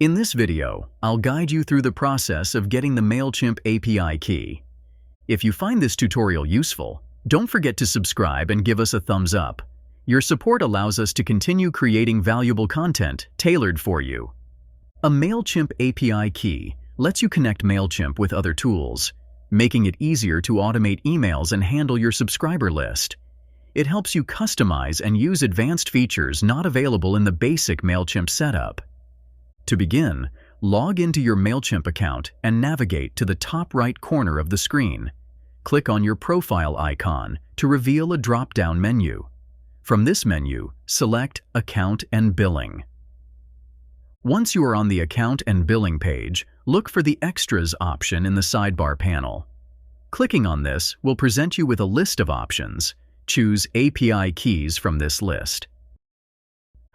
In this video, I'll guide you through the process of getting the MailChimp API key. If you find this tutorial useful, don't forget to subscribe and give us a thumbs up. Your support allows us to continue creating valuable content tailored for you. A MailChimp API key lets you connect MailChimp with other tools, making it easier to automate emails and handle your subscriber list. It helps you customize and use advanced features not available in the basic MailChimp setup. To begin, log into your MailChimp account and navigate to the top right corner of the screen. Click on your profile icon to reveal a drop-down menu. From this menu, select Account and Billing. Once you are on the Account and Billing page, look for the Extras option in the sidebar panel. Clicking on this will present you with a list of options. Choose API Keys from this list.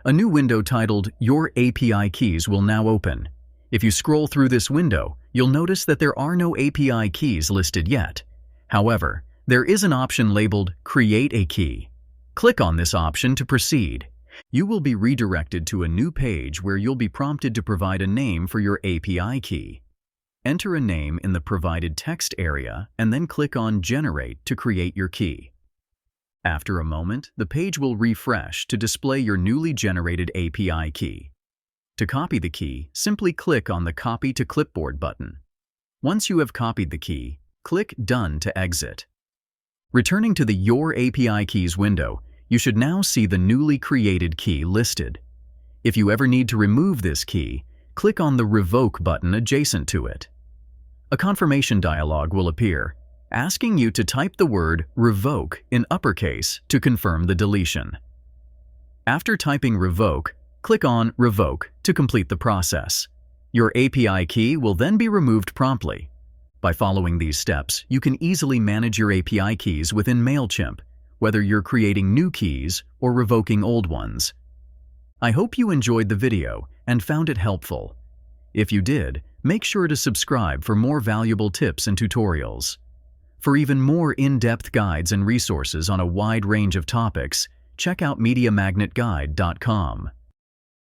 A new window titled Your API Keys will now open. If you scroll through this window, you'll notice that there are no API keys listed yet. However, there is an option labeled Create a Key. Click on this option to proceed. You will be redirected to a new page where you'll be prompted to provide a name for your API key. Enter a name in the provided text area and then click on Generate to create your key. After a moment, the page will refresh to display your newly generated API key. To copy the key, simply click on the Copy to Clipboard button. Once you have copied the key, click Done to exit. Returning to the Your API Keys window, you should now see the newly created key listed. If you ever need to remove this key, click on the Revoke button adjacent to it. A confirmation dialog will appear, asking you to type the word Revoke in uppercase to confirm the deletion. After typing Revoke, click on Revoke to complete the process. Your API key will then be removed promptly. By following these steps, you can easily manage your API keys within MailChimp, whether you're creating new keys or revoking old ones. I hope you enjoyed the video and found it helpful. If you did, make sure to subscribe for more valuable tips and tutorials. For even more in-depth guides and resources on a wide range of topics, check out mediamagnet.business.